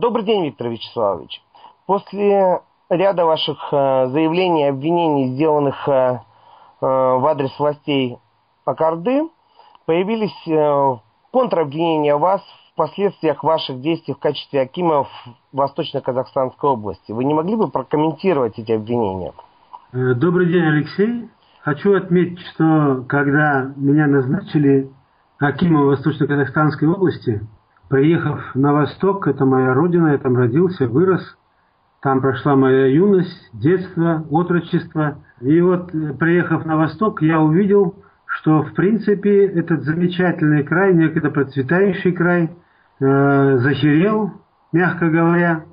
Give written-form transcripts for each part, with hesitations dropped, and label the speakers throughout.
Speaker 1: Добрый день, Виктор Вячеславович. После ряда ваших заявлений и обвинений, сделанных в адрес властей Окарды, появились контробвинения вас в последствиях ваших действий в качестве акима в Восточно-Казахстанской области. Вы не могли бы прокомментировать эти обвинения?
Speaker 2: Добрый день, Алексей. Хочу отметить, что когда меня назначили акимом Восточно-Казахстанской области, приехав на Восток, это моя родина, я там родился, вырос, там прошла моя юность, детство, отрочество. И вот, приехав на Восток, я увидел, что, в принципе, этот замечательный край, некогда процветающий край, захерел, мягко говоря,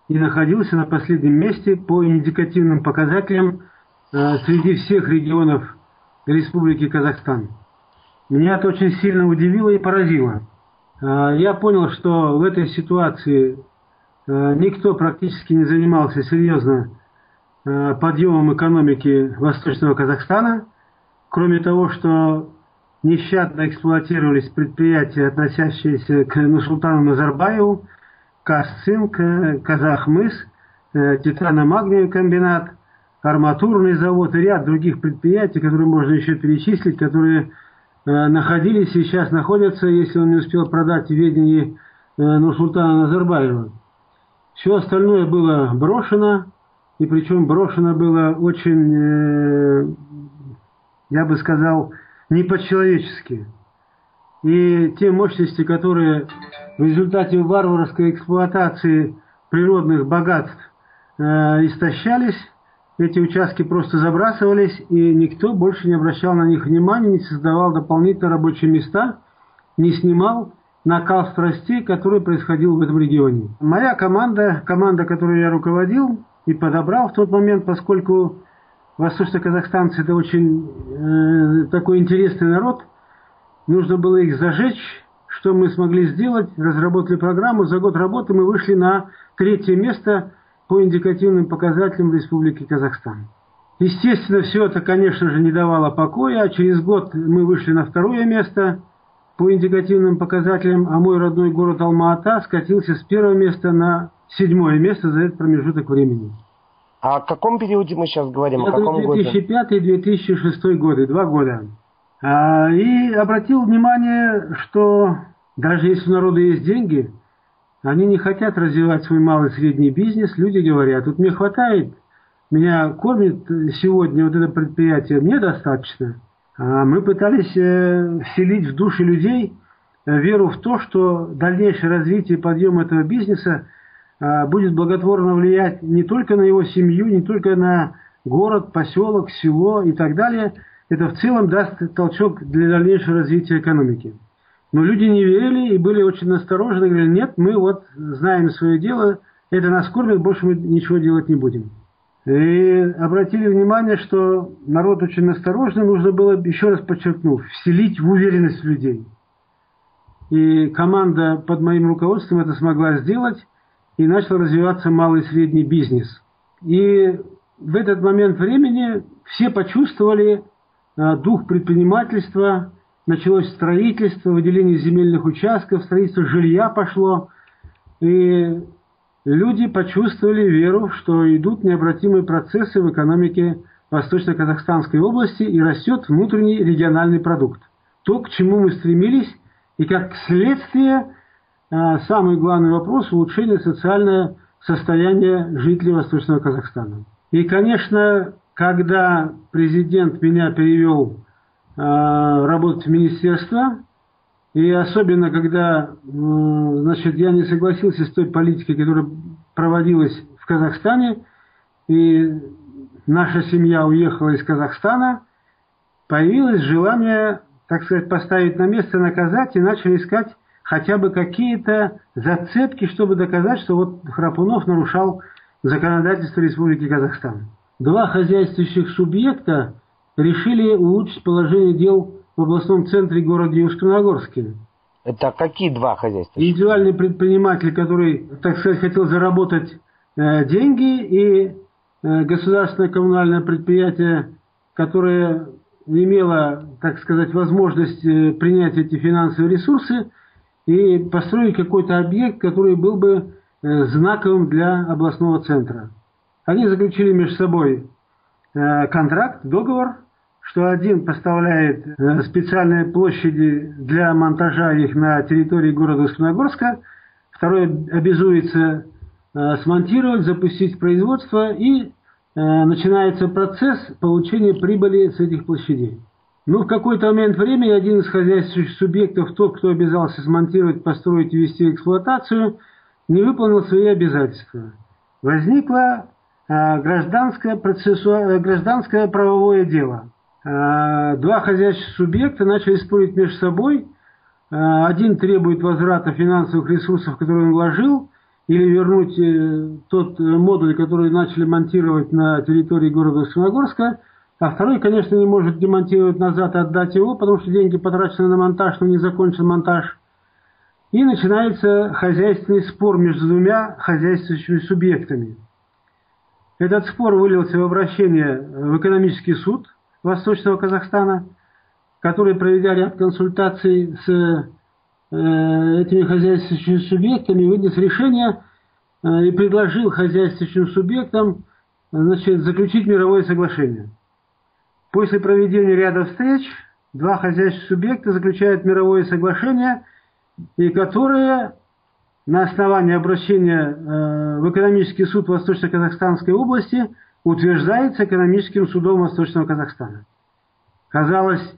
Speaker 2: и находился на последнем месте по индикативным показателям среди всех регионов Республики Казахстан. Меня это очень сильно удивило и поразило. Я понял, что в этой ситуации никто практически не занимался серьезно подъемом экономики Восточного Казахстана, кроме того, что нещадно эксплуатировались предприятия, относящиеся к Нурсултану Назарбаеву, Казцинк, Казахмыс, титано-магниевый комбинат, арматурный завод и ряд других предприятий, которые можно еще перечислить, которые находились и сейчас находятся, если он не успел продать в ведении Нурсултана Назарбаева. Все остальное было брошено, и причем брошено было очень, я бы сказал, не по-человечески. И те мощности, которые в результате варварской эксплуатации природных богатств истощались, эти участки просто забрасывались, и никто больше не обращал на них внимания, не создавал дополнительные рабочие места, не снимал накал страстей, который происходил в этом регионе. Моя команда, которую я руководил и подобрал в тот момент, поскольку восточно-казахстанцы — это очень такой интересный народ, нужно было их зажечь. Что мы смогли сделать? Разработали программу. За год работы мы вышли на 3-е место по индикативным показателям в Республике Казахстан. Естественно, все это, конечно же, не давало покоя. А через год мы вышли на 2-е место по индикативным показателям, а мой родной город Алма-Ата скатился с 1-го места на 7-е место за этот промежуток времени.
Speaker 1: А о каком периоде мы сейчас говорим? О каком годе?
Speaker 2: 2005-2006 годы, 2 года. И обратил внимание, что даже если у народа есть деньги, они не хотят развивать свой малый и средний бизнес. Люди говорят: вот мне хватает, меня кормит сегодня вот это предприятие, мне достаточно. Мы пытались вселить в души людей веру в то, что дальнейшее развитие и подъем этого бизнеса будет благотворно влиять не только на его семью, не только на город, поселок, село и так далее. Это в целом даст толчок для дальнейшего развития экономики. Но люди не верили и были очень насторожены, говорили: нет, мы вот знаем свое дело, это нас кормит, больше мы ничего делать не будем. И обратили внимание, что народ очень настороженный, нужно было, еще раз подчеркну, вселить в уверенность людей. И команда под моим руководством это смогла сделать, и начал развиваться малый и средний бизнес. И в этот момент времени все почувствовали дух предпринимательства, началось строительство, выделение земельных участков, строительство жилья пошло, и люди почувствовали веру, что идут необратимые процессы в экономике Восточно-Казахстанской области и растет внутренний региональный продукт. То, к чему мы стремились, и как следствие, самый главный вопрос — улучшение социального состояния жителей Восточного Казахстана. И, конечно, когда президент меня перевел работать в министерство, и особенно когда я не согласился с той политикой, которая проводилась в Казахстане, и наша семья уехала из Казахстана, появилось желание, так сказать, поставить на место, наказать, и начали искать хотя бы какие-то зацепки, чтобы доказать, что вот Храпунов нарушал законодательство Республики Казахстан. 2 хозяйствующих субъекта решили улучшить положение дел в областном центре городе Южно-Нагорске.
Speaker 1: Это какие 2 хозяйства?
Speaker 2: Индивидуальный предприниматель, который, так сказать, хотел заработать деньги, и государственное коммунальное предприятие, которое имело, так сказать, возможность принять эти финансовые ресурсы и построить какой-то объект, который был бы знаковым для областного центра. Они заключили между собой контракт, договор, что один поставляет специальные площади для монтажа их на территории города Усть-Каменогорска, второй обязуется смонтировать, запустить производство, и начинается процесс получения прибыли с этих площадей. Ну, в какой-то момент времени один из хозяйственных субъектов, тот, кто обязался смонтировать, построить и ввести эксплуатацию, не выполнил свои обязательства. Возникло гражданское правовое дело. Два хозяйственных субъекта начали спорить между собой. Один требует возврата финансовых ресурсов, которые он вложил, или вернуть тот модуль, который начали монтировать на территории города Усть-Каменогорска, а второй, конечно, не может демонтировать назад и отдать его, потому что деньги потрачены на монтаж, но не закончен монтаж. И начинается хозяйственный спор между двумя хозяйственными субъектами. Этот спор вылился в обращение в экономический суд Восточного Казахстана, который, проведя ряд консультаций с этими хозяйственными субъектами, вынес решение и предложил хозяйственным субъектам, значит, заключить мировое соглашение. После проведения ряда встреч два хозяйственных субъекта заключают мировое соглашение, и которое на основании обращения в экономический суд Восточно-Казахстанской области утверждается экономическим судом Восточного Казахстана. Казалось,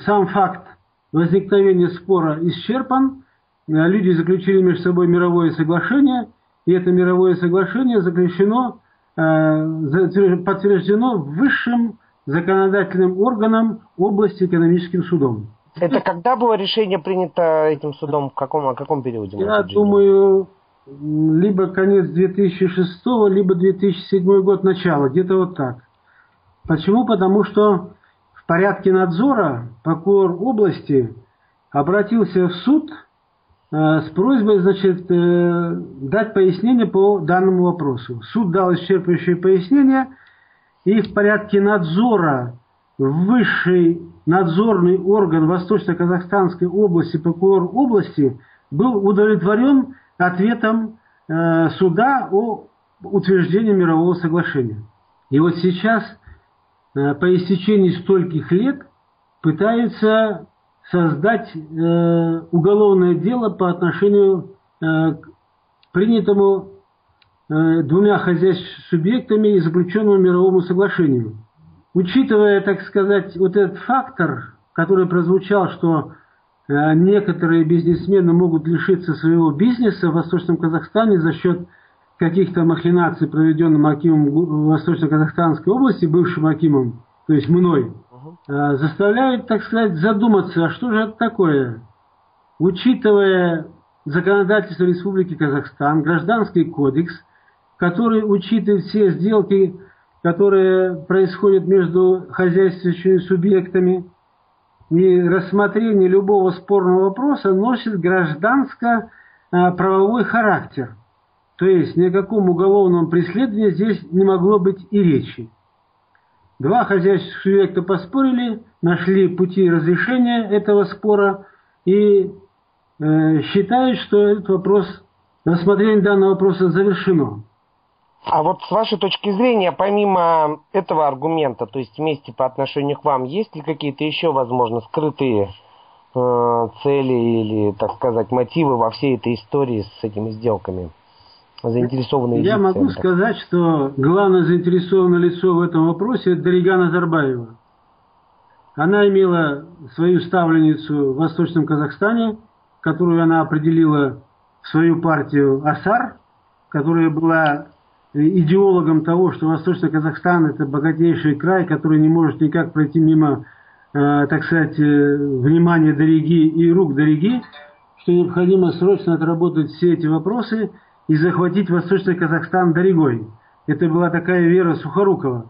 Speaker 2: сам факт возникновения спора исчерпан, люди заключили между собой мировое соглашение, и это мировое соглашение заключено, подтверждено высшим законодательным органом области экономическим судом.
Speaker 1: Это когда было решение принято этим судом? О каком периоде?
Speaker 2: Я думаю, либо конец 2006, либо 2007 год начало, где-то вот так. Почему? Потому что в порядке надзора прокурор области обратился в суд с просьбой, значит, дать пояснение по данному вопросу. Суд дал исчерпывающее пояснение, и в порядке надзора высший надзорный орган Восточно-Казахстанской области, прокурор области, был удовлетворен ответом суда о утверждении мирового соглашения. И вот сейчас, по истечении стольких лет, пытаются создать уголовное дело по отношению к принятому двумя хозяйственными субъектами и заключенному мировому соглашению. Учитывая, так сказать, вот этот фактор, который прозвучал, что некоторые бизнесмены могут лишиться своего бизнеса в Восточном Казахстане за счет каких-то махинаций, проведенных акимом Восточно-Казахстанской области, бывшим акимом, то есть мной, заставляют, так сказать, задуматься, а что же это такое? Учитывая законодательство Республики Казахстан, Гражданский кодекс, который учитывает все сделки, которые происходят между хозяйственными субъектами, и рассмотрение любого спорного вопроса носит гражданско-правовой характер. То есть ни о каком уголовном преследовании здесь не могло быть и речи. Два хозяйственных субъекта поспорили, нашли пути разрешения этого спора и считают, что этот вопрос, рассмотрение данного вопроса завершено.
Speaker 1: А вот с вашей точки зрения, помимо этого аргумента, то есть мести по отношению к вам, есть ли какие-то еще, возможно, скрытые цели или, так сказать, мотивы во всей этой истории с этими сделками? Заинтересованные лица?
Speaker 2: Я могу сказать, что главное заинтересованное лицо в этом вопросе – это Дарига Назарбаева. Она имела свою ставленницу в Восточном Казахстане, которую она определила в свою партию АСАР, которая была идеологом того, что Восточный Казахстан – это богатейший край, который не может никак пройти мимо, так сказать, внимания Дариги и рук Дариги, что необходимо срочно отработать все эти вопросы и захватить Восточный Казахстан Даригой. Это была такая Вера Сухорукова.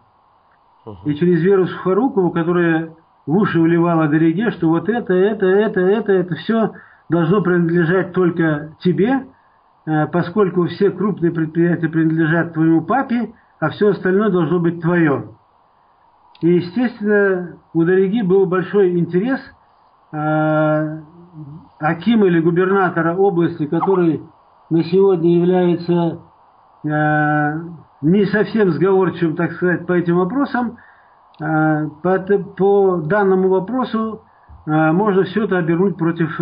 Speaker 2: И через Веру Сухорукову, которая в уши вливала Дариге, что вот это все должно принадлежать только тебе, поскольку все крупные предприятия принадлежат твоему папе, а все остальное должно быть твое. И, естественно, у Дариги был большой интерес акима или губернатора области, который на сегодня является не совсем сговорчивым, так сказать, по этим вопросам. По данному вопросу можно все это обернуть против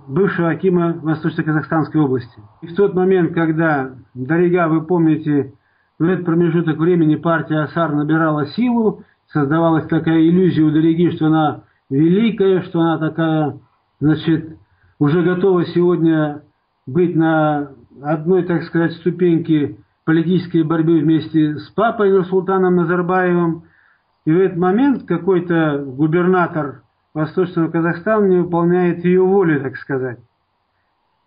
Speaker 2: бывшего акима Восточно-Казахстанской области. И в тот момент, когда Дарига, вы помните, в этот промежуток времени партия Асар набирала силу, создавалась такая иллюзия у Дариги, что она великая, что она такая, значит, уже готова сегодня быть на одной, так сказать, ступеньке политической борьбы вместе с папой Нурсултаном Назарбаевым. И в этот момент какой-то губернатор Восточного Казахстана не выполняет ее волю, так сказать.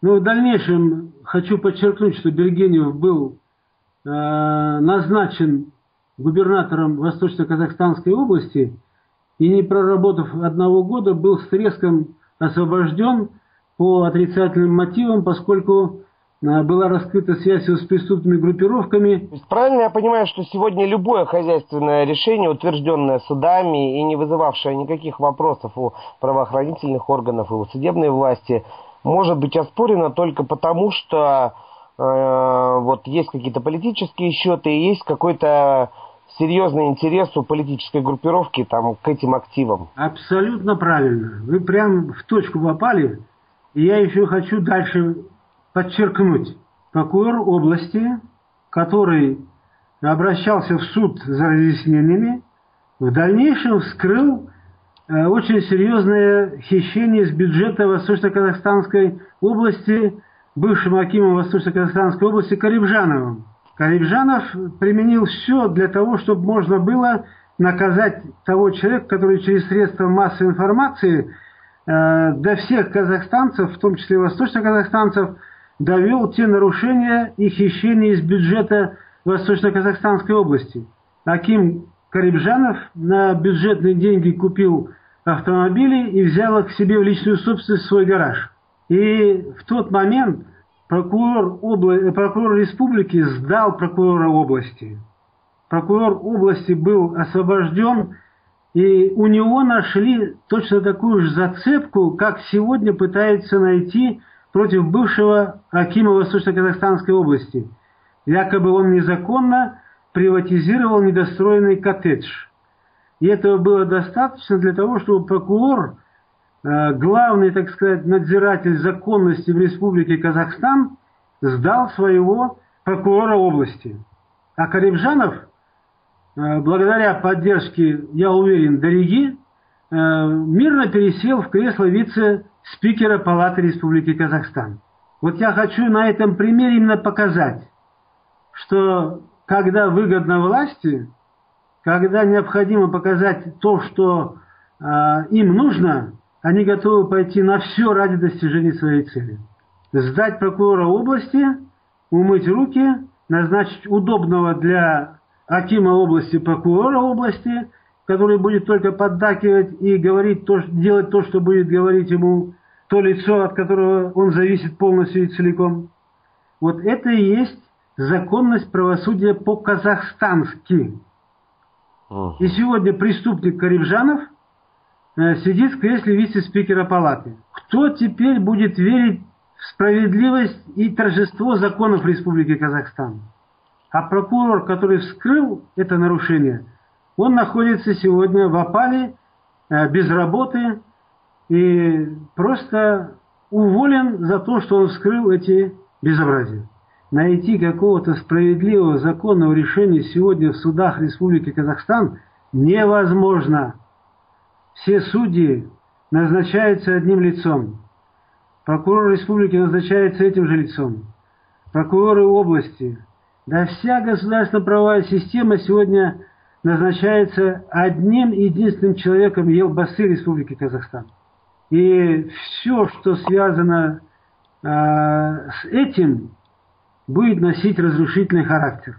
Speaker 2: Но в дальнейшем хочу подчеркнуть, что Бергенев был назначен губернатором Восточно-Казахстанской области и, не проработав 1 года, был с треском освобожден по отрицательным мотивам, поскольку была раскрыта связь с преступными группировками.
Speaker 1: То есть правильно я понимаю, что сегодня любое хозяйственное решение, утвержденное судами и не вызывавшее никаких вопросов у правоохранительных органов и у судебной власти, может быть оспорено только потому, что вот есть какие-то политические счеты и есть какой-то серьезный интерес у политической группировки там, к этим активам?
Speaker 2: Абсолютно правильно. Вы прям в точку попали. И я еще хочу дальше подчеркнуть. Прокурор области, который обращался в суд за разъяснениями, в дальнейшем вскрыл очень серьезное хищение с бюджета Восточно-Казахстанской области бывшим акимом Восточно-Казахстанской области Карибжановым. Карибжанов применил все для того, чтобы можно было наказать того человека, который через средства массовой информации до всех казахстанцев, в том числе восточно-казахстанцев, довел те нарушения и хищения из бюджета Восточно-Казахстанской области. Аким Карибжанов на бюджетные деньги купил автомобили и взял их к себе в личную собственность в свой гараж. И в тот момент прокурор республики сдал прокурора области. Прокурор области был освобожден, и у него нашли точно такую же зацепку, как сегодня пытаются найти против бывшего акима Восточно-Казахстанской области. Якобы он незаконно приватизировал недостроенный коттедж. И этого было достаточно для того, чтобы прокурор, главный, так сказать, надзиратель законности в Республике Казахстан, сдал своего прокурора области. А Карибжанов, благодаря поддержке, я уверен, Дариги, мирно пересел в кресло вице-спикера Палаты Республики Казахстан. Вот я хочу на этом примере именно показать, что когда выгодно власти, когда необходимо показать то, что им нужно, они готовы пойти на все ради достижения своей цели. Сдать прокурора области, умыть руки, назначить удобного для акима области прокурора области, который будет только поддакивать и говорить делать то, что будет говорить ему то лицо, от которого он зависит полностью и целиком. Вот это и есть законность правосудия по-казахстански. И сегодня преступник Карибжанов сидит в кресле вице-спикера палаты. Кто теперь будет верить в справедливость и торжество законов Республики Казахстан? А прокурор, который вскрыл это нарушение, он находится сегодня в опале, без работы и просто уволен за то, что он вскрыл эти безобразия. Найти какого-то справедливого законного решения сегодня в судах Республики Казахстан невозможно. Все судьи назначаются одним лицом. Прокурор республики назначается этим же лицом. Прокуроры области. Да вся государственно-правовая система сегодня назначается одним единственным человеком, Елбасы Республики Казахстан. И все, что связано с этим, будет носить разрушительный характер.